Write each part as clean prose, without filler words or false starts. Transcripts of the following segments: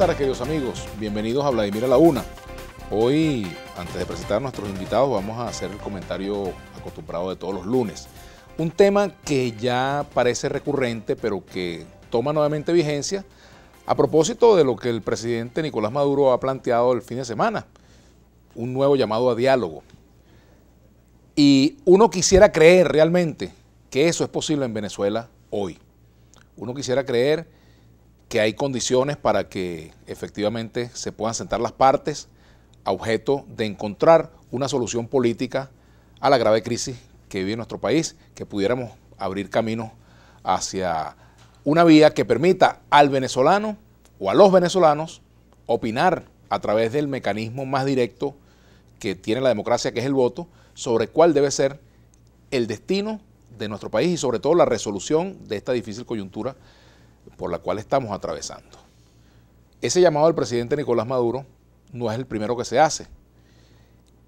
tardes, queridos amigos. Bienvenidos a Vladimir a la Una. Hoy, antes de presentar a nuestros invitados, vamos a hacer el comentario acostumbrado de todos los lunes. Un tema que ya parece recurrente, pero que toma nuevamente vigencia a propósito de lo que el presidente Nicolás Maduro ha planteado el fin de semana. Un nuevo llamado a diálogo. Y uno quisiera creer realmente que eso es posible en Venezuela hoy. Uno quisiera creer que hay condiciones para que efectivamente se puedan sentar las partes a objeto de encontrar una solución política a la grave crisis que vive nuestro país, que pudiéramos abrir caminos hacia una vía que permita al venezolano o a los venezolanos opinar a través del mecanismo más directo que tiene la democracia, que es el voto, sobre cuál debe ser el destino de nuestro país y sobre todo la resolución de esta difícil coyuntura por la cual estamos atravesando. Ese llamado del presidente Nicolás Maduro no es el primero que se hace.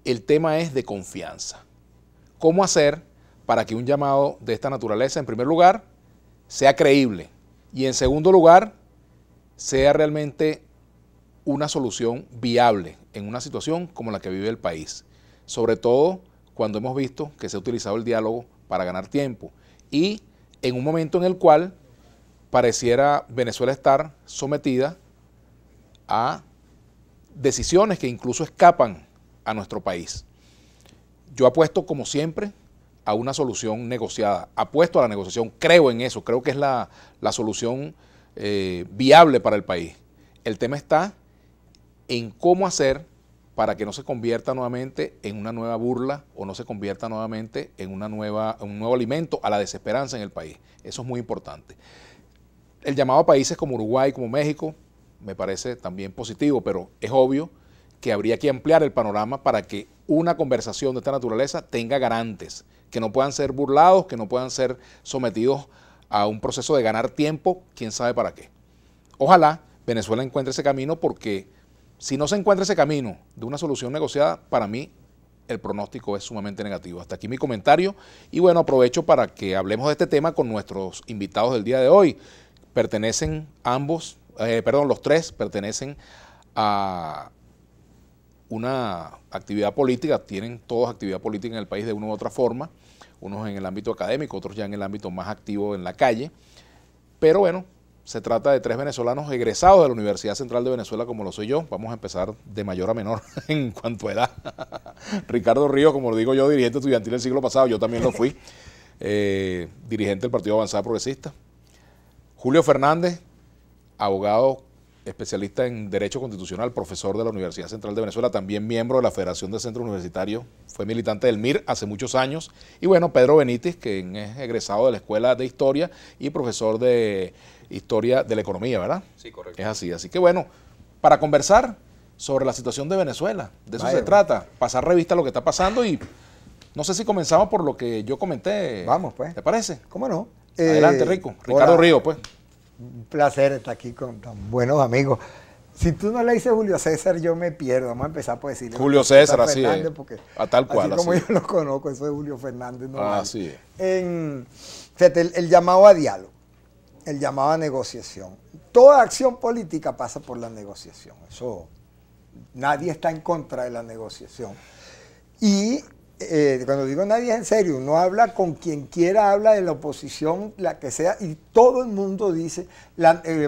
El tema es de confianza. ¿Cómo hacer para que un llamado de esta naturaleza, en primer lugar, sea creíble y en segundo lugar, sea realmente una solución viable en una situación como la que vive el país? Sobre todo cuando hemos visto que se ha utilizado el diálogo para ganar tiempo y en un momento en el cual pareciera Venezuela estar sometida a decisiones que incluso escapan a nuestro país. Yo apuesto, como siempre, a una solución negociada. Apuesto a la negociación, creo en eso, creo que es la solución viable para el país. El tema está en cómo hacer para que no se convierta nuevamente en una nueva burla o no se convierta nuevamente en un nuevo alimento a la desesperanza en el país. Eso es muy importante. El llamado a países como Uruguay, como México, me parece también positivo, pero es obvio que habría que ampliar el panorama para que una conversación de esta naturaleza tenga garantes, que no puedan ser burlados, que no puedan ser sometidos a un proceso de ganar tiempo, quién sabe para qué. Ojalá Venezuela encuentre ese camino, porque si no se encuentra ese camino de una solución negociada, para mí el pronóstico es sumamente negativo. Hasta aquí mi comentario y bueno, aprovecho para que hablemos de este tema con nuestros invitados del día de hoy. Pertenecen los tres pertenecen a una actividad política, tienen todos actividad política en el país de una u otra forma, unos en el ámbito académico, otros ya en el ámbito más activo en la calle, pero bueno, se trata de tres venezolanos egresados de la Universidad Central de Venezuela, como lo soy yo. Vamos a empezar de mayor a menor en cuanto a edad. Ricardo Ríos, como lo digo yo, dirigente estudiantil del siglo pasado, yo también lo fui, dirigente del Partido Avanzada Progresista. Julio Fernández, abogado especialista en Derecho Constitucional, profesor de la Universidad Central de Venezuela, también miembro de la Federación de Centros Universitarios, fue militante del MIR hace muchos años. Y bueno, Pedro Benítez, que es egresado de la Escuela de Historia y profesor de Historia de la Economía, ¿verdad? Sí, correcto. Es así. Así que bueno, para conversar sobre la situación de Venezuela, de eso se trata, pasar revista a lo que está pasando y no sé si comenzamos por lo que yo comenté. Vamos, pues. ¿Te parece? ¿Cómo no? Adelante, Rico. Ricardo Ríos, pues. Un placer estar aquí con tan buenos amigos. Si tú no le dices Julio César, yo me pierdo. Vamos a empezar por decirle Julio César, así es. A tal cual. Así como yo lo conozco, eso es Julio Fernández. No así es. Fíjate, el llamado a diálogo, el llamado a negociación. Toda acción política pasa por la negociación. Eso, nadie está en contra de la negociación. Y cuando digo nadie es en serio, uno habla con quien quiera, habla de la oposición, la que sea, y todo el mundo dice,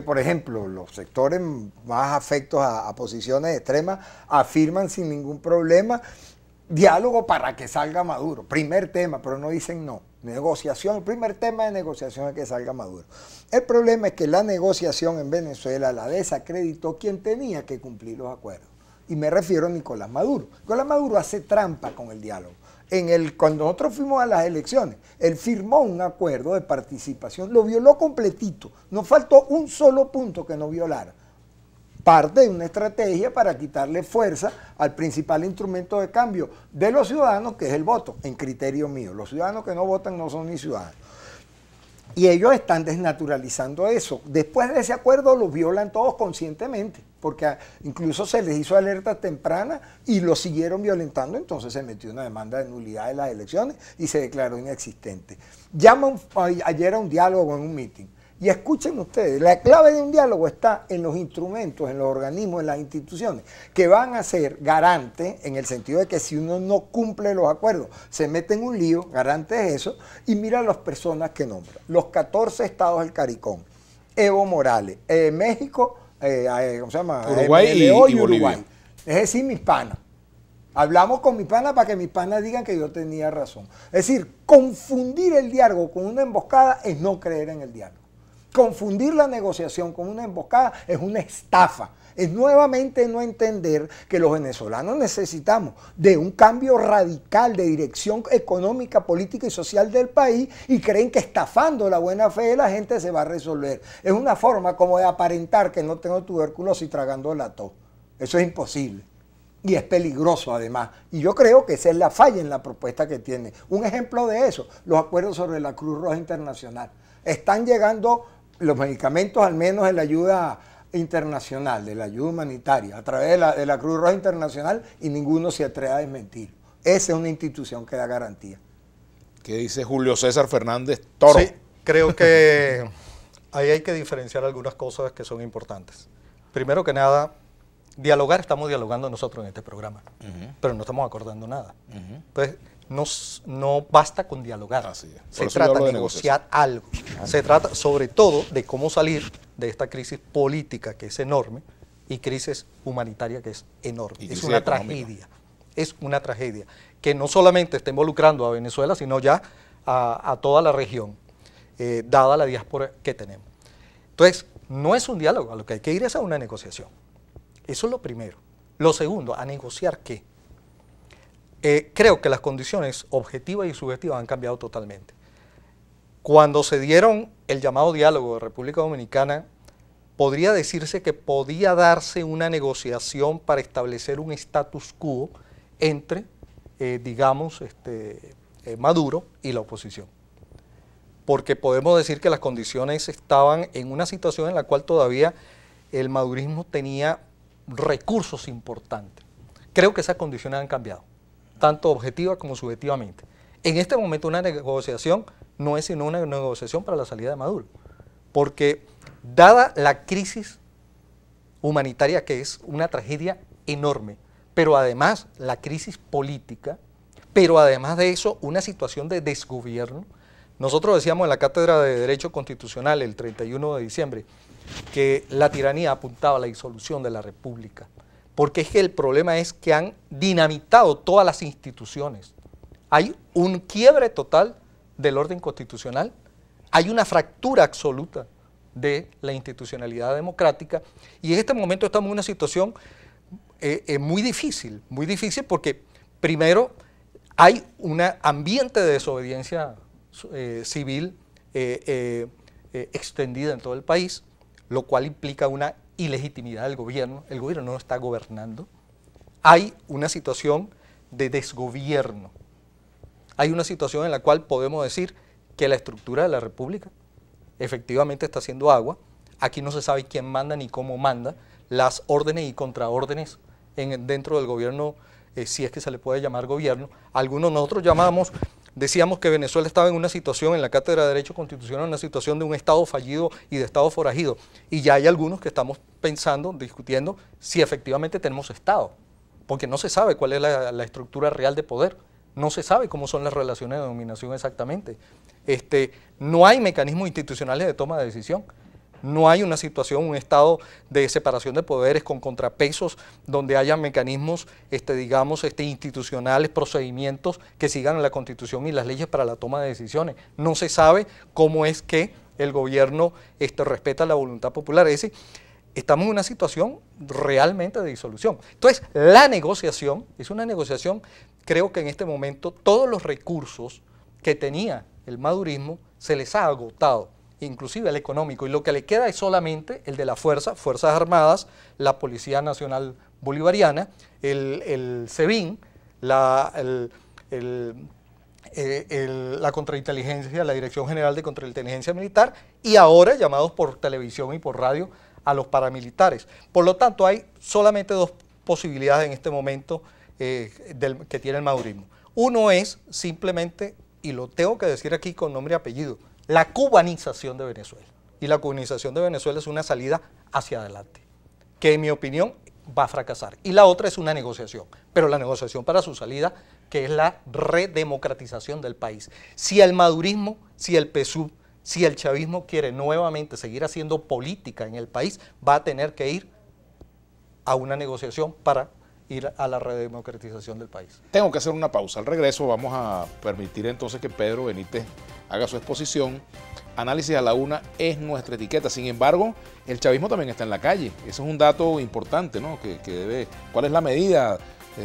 por ejemplo, los sectores más afectos a posiciones extremas afirman sin ningún problema diálogo para que salga Maduro. Primer tema, pero no dicen no. Negociación, el primer tema de negociación es que salga Maduro. El problema es que la negociación en Venezuela la desacreditó quien tenía que cumplir los acuerdos. Y me refiero a Nicolás Maduro. Nicolás Maduro hace trampa con el diálogo. Cuando nosotros fuimos a las elecciones, él firmó un acuerdo de participación, lo violó completito. No faltó un solo punto que no violara. Parte de una estrategia para quitarle fuerza al principal instrumento de cambio de los ciudadanos, que es el voto, en criterio mío. Los ciudadanos que no votan no son ni ciudadanos. Y ellos están desnaturalizando eso. Después de ese acuerdo lo violan todos conscientemente, porque incluso se les hizo alerta temprana y lo siguieron violentando, entonces se metió una demanda de nulidad de las elecciones y se declaró inexistente. Llama ayer a un diálogo en un meeting. Y escuchen ustedes, la clave de un diálogo está en los instrumentos, en los organismos, en las instituciones, que van a ser garantes, en el sentido de que si uno no cumple los acuerdos, se mete en un lío, garante es eso, y mira las personas que nombra. Los 14 estados del CARICOM, Evo Morales, México, ¿cómo se llama? Uruguay y Bolivia. Es decir, mis panas. Hablamos con mis panas para que mis panas digan que yo tenía razón. Es decir, confundir el diálogo con una emboscada es no creer en el diálogo. Confundir la negociación con una emboscada es una estafa. Es nuevamente no entender que los venezolanos necesitamos de un cambio radical de dirección económica, política y social del país y creen que estafando la buena fe de la gente se va a resolver. Es una forma como de aparentar que no tengo tuberculosis tragando la tos. Eso es imposible. Y es peligroso además. Y yo creo que esa es la falla en la propuesta que tiene. Un ejemplo de eso, los acuerdos sobre la Cruz Roja Internacional. Están llegando los medicamentos, al menos de la ayuda internacional, de la ayuda humanitaria, a través de la Cruz Roja Internacional, y ninguno se atreve a desmentir. Esa es una institución que da garantía. ¿Qué dice Julio César Fernández Toro? Sí, creo que ahí hay que diferenciar algunas cosas que son importantes. Primero que nada, dialogar, estamos dialogando nosotros en este programa, pero no estamos acordando nada. Entonces, no basta con dialogar. Se trata de negociar algo. Se trata sobre todo de cómo salir de esta crisis política que es enorme y crisis humanitaria que es enorme. Es una tragedia. Es una tragedia que no solamente está involucrando a Venezuela, sino ya a toda la región, dada la diáspora que tenemos. Entonces, no es un diálogo, a lo que hay que ir es a una negociación. Eso es lo primero. Lo segundo, ¿a negociar qué? Creo que las condiciones objetivas y subjetivas han cambiado totalmente. Cuando se dieron el llamado diálogo de República Dominicana, podría decirse que podía darse una negociación para establecer un status quo entre, digamos, Maduro y la oposición. Porque podemos decir que las condiciones estaban en una situación en la cual todavía el madurismo tenía recursos importantes. Creo que esas condiciones han cambiado, tanto objetiva como subjetivamente. En este momento una negociación no es sino una negociación para la salida de Maduro, porque dada la crisis humanitaria que es una tragedia enorme, pero además la crisis política, pero además de eso una situación de desgobierno. Nosotros decíamos en la Cátedra de Derecho Constitucional el 31 de diciembre que la tiranía apuntaba a la disolución de la República, porque es que el problema es que han dinamitado todas las instituciones. Hay un quiebre total del orden constitucional, hay una fractura absoluta de la institucionalidad democrática, y en este momento estamos en una situación muy difícil porque primero hay un ambiente de desobediencia civil extendida en todo el país, lo cual implica una ilegitimidad del gobierno. El gobierno no está gobernando. Hay una situación de desgobierno. Hay una situación en la cual podemos decir que la estructura de la República efectivamente está haciendo agua. Aquí no se sabe quién manda ni cómo manda. Las órdenes y contraórdenes dentro del gobierno, si es que se le puede llamar gobierno. Algunos nosotros decíamos que Venezuela estaba en una situación, en la Cátedra de Derecho Constitucional, una situación de un Estado fallido y de Estado forajido. Y ya hay algunos que estamos pensando, discutiendo, si efectivamente tenemos Estado. Porque no se sabe cuál es la estructura real de poder. No se sabe cómo son las relaciones de dominación exactamente. No hay mecanismos institucionales de toma de decisión. No hay una situación, un estado de separación de poderes con contrapesos donde haya mecanismos, digamos, institucionales, procedimientos que sigan la Constitución y las leyes para la toma de decisiones. No se sabe cómo es que el gobierno respeta la voluntad popular. Es decir, estamos en una situación realmente de disolución. Entonces, la negociación es una negociación, creo que en este momento todos los recursos que tenía el madurismo se les ha agotado, inclusive el económico, y lo que le queda es solamente el de la Fuerzas Armadas, la Policía Nacional Bolivariana, el SEBIN, la contrainteligencia, la Dirección General de Contrainteligencia Militar, y ahora llamados por televisión y por radio a los paramilitares. Por lo tanto, hay solamente dos posibilidades en este momento que tiene el madurismo. Uno es simplemente, y lo tengo que decir aquí con nombre y apellido, la cubanización de Venezuela. y la cubanización de Venezuela es una salida hacia adelante, que en mi opinión va a fracasar. Y la otra es una negociación, pero la negociación para su salida, que es la redemocratización del país. Si el madurismo, si el PSUV, si el chavismo quiere nuevamente seguir haciendo política en el país, va a tener que ir a una negociación para ir a la redemocratización del país. Tengo que hacer una pausa. Al regreso vamos a permitir entonces que Pedro Benítez haga su exposición. Análisis a la una es nuestra etiqueta. Sin embargo, el chavismo también está en la calle. Ese es un dato importante, ¿no? Que debe, ¿cuál es la medida,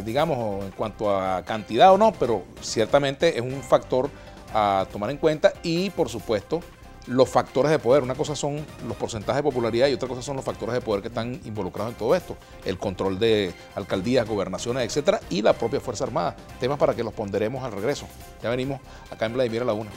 digamos, en cuanto a cantidad o no? Pero ciertamente es un factor a tomar en cuenta y, por supuesto, los factores de poder. Una cosa son los porcentajes de popularidad y otra cosa son los factores de poder que están involucrados en todo esto. El control de alcaldías, gobernaciones, etcétera, y la propia Fuerza Armada. Temas para que los ponderemos al regreso. Ya venimos acá en Vladimir a la una.